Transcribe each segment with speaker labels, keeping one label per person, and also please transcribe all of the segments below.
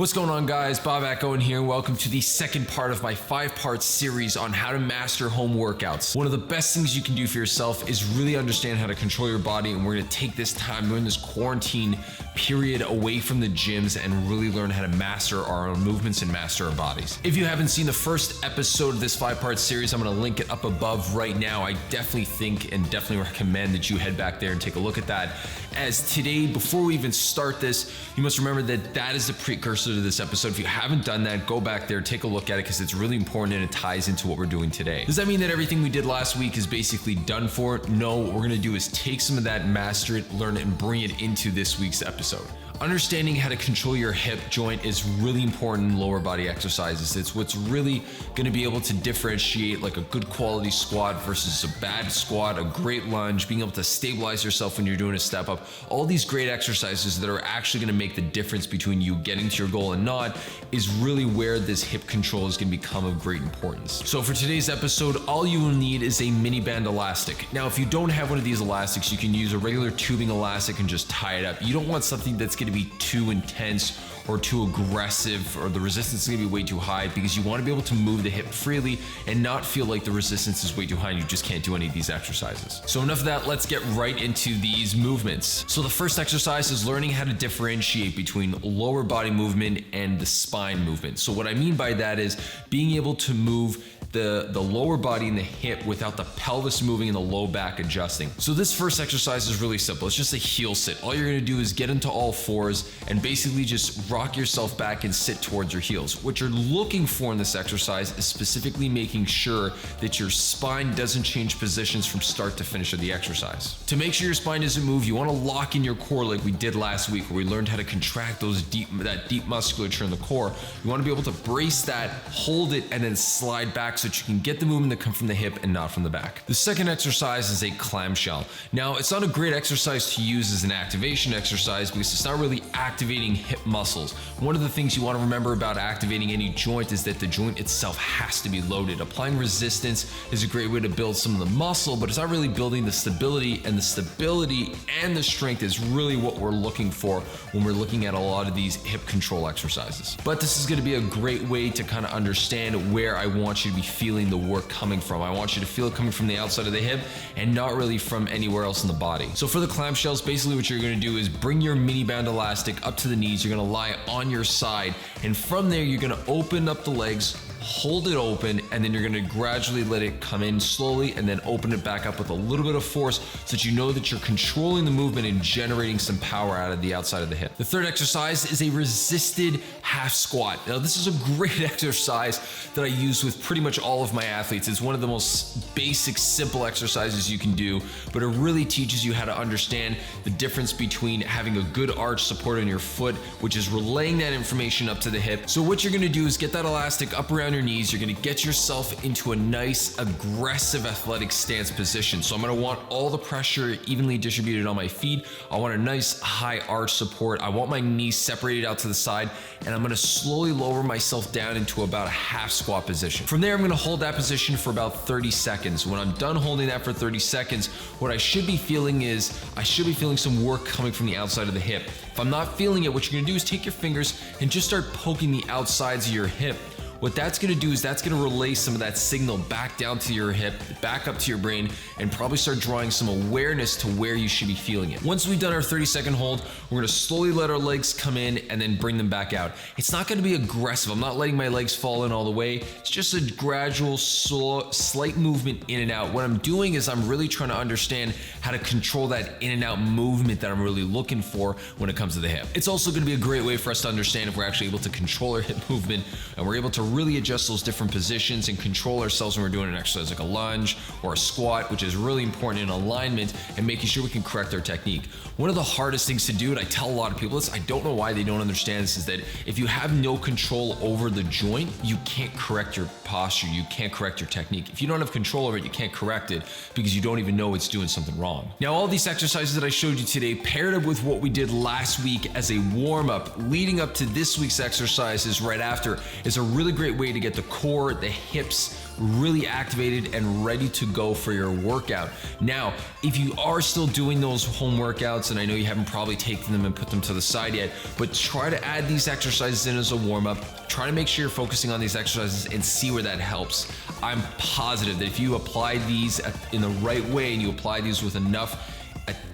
Speaker 1: What's going on, guys? Bob Owen here. Welcome to the second part of my 5-part series on how to master home workouts. One of the best things you can do for yourself is really understand how to control your body, and we're going to take this time during this quarantine period away from the gyms and really learn how to master our own movements and master our bodies. If you haven't seen the first episode of this 5-part series, I'm going to link it up above right now. I definitely think and definitely recommend that you head back there and take a look at that. As today, before we even start this, you must remember that that is the precursor to this episode. If you haven't done that, go back there, take a look at it, because it's really important and it ties into what we're doing today. Does that mean that everything we did last week is basically done for? No, what we're gonna do is take some of that, master it, learn it, and bring it into this week's episode. Understanding how to control your hip joint is really important in lower body exercises. It's what's really gonna be able to differentiate like a good quality squat versus a bad squat, a great lunge, being able to stabilize yourself when you're doing a step up. All these great exercises that are actually gonna make the difference between you getting to your goal and not is really where this hip control is gonna become of great importance. So for today's episode, all you will need is a mini band elastic. Now, if you don't have one of these elastics, you can use a regular tubing elastic and just tie it up. You don't want something that's gonna be too intense or too aggressive, or the resistance is gonna be way too high, because you wanna be able to move the hip freely and not feel like the resistance is way too high and you just can't do any of these exercises. So enough of that, let's get right into these movements. So the first exercise is learning how to differentiate between lower body movement and the spine movement. So what I mean by that is being able to move the lower body and the hip without the pelvis moving and the low back adjusting. So this first exercise is really simple. It's just a heel sit. All you're gonna do is get into all fours and basically just rock yourself back and sit towards your heels. What you're looking for in this exercise is specifically making sure that your spine doesn't change positions from start to finish of the exercise. To make sure your spine doesn't move, you wanna lock in your core like we did last week, where we learned how to contract that deep musculature in the core. You wanna be able to brace that, hold it, and then slide back so that you can get the movement that come from the hip and not from the back. The second exercise is a clamshell. Now, it's not a great exercise to use as an activation exercise because it's not really activating hip muscles. One of the things you want to remember about activating any joint is that the joint itself has to be loaded. Applying resistance is a great way to build some of the muscle, but it's not really building the stability, and the stability and the strength is really what we're looking for when we're looking at a lot of these hip control exercises. But this is going to be a great way to kind of understand where I want you to be feeling the work coming from. I want you to feel it coming from the outside of the hip and not really from anywhere else in the body. So for the clamshells, basically what you're going to do is bring your mini band elastic up to the knees. You're going to lie on your side, and from there you're going to open up the legs, hold it open, and then you're going to gradually let it come in slowly and then open it back up with a little bit of force so that you know that you're controlling the movement and generating some power out of the outside of the hip. The third exercise is a resisted half squat. Now, this is a great exercise that I use with pretty much all of my athletes. It's one of the most basic, simple exercises you can do, but it really teaches you how to understand the difference between having a good arch support on your foot, which is relaying that information up to the hip. So what you're going to do is get that elastic up around your knees. You're going to get yourself into a nice, aggressive, athletic stance position. So I'm going to want all the pressure evenly distributed on my feet. I want a nice high arch support. I want my knees separated out to the side, and I'm going to slowly lower myself down into about a half squat position. From there, I'm going to hold that position for about 30 seconds. When I'm done holding that for 30 seconds, what I should be feeling is I should be feeling some work coming from the outside of the hip. If I'm not feeling it, what you're going to do is take your fingers and just start poking the outsides of your hip. What that's going to do is that's going to relay some of that signal back down to your hip, back up to your brain, and probably start drawing some awareness to where you should be feeling it. Once we've done our 30-second hold, we're going to slowly let our legs come in and then bring them back out. It's not going to be aggressive. I'm not letting my legs fall in all the way. It's just a gradual, slow, slight movement in and out. What I'm doing is I'm really trying to understand how to control that in and out movement that I'm really looking for when it comes to the hip. It's also going to be a great way for us to understand if we're actually able to control our hip movement, and we're able to really adjust those different positions and control ourselves when we're doing an exercise like a lunge or a squat, which is really important in alignment and making sure we can correct our technique. One of the hardest things to do, and I tell a lot of people this, I don't know why they don't understand this, is that if you have no control over the joint, you can't correct your posture, you can't correct your technique. If you don't have control over it, you can't correct it because you don't even know it's doing something wrong. Now, all these exercises that I showed you today, paired up with what we did last week as a warm-up leading up to this week's exercises right after, is a really great great way to get the core, the hips really activated and ready to go for your workout. Now, if you are still doing those home workouts, and I know you haven't probably taken them and put them to the side yet, but try to add these exercises in as a warm-up. Try to make sure you're focusing on these exercises and see where that helps. I'm positive that if you apply these in the right way and you apply these with enough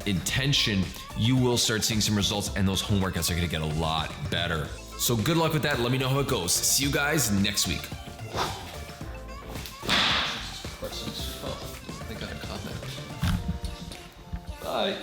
Speaker 1: intention, you will start seeing some results, and those home workouts are gonna get a lot better. So good luck with that. Let me know how it goes. See you guys next week. I got a comment. Bye.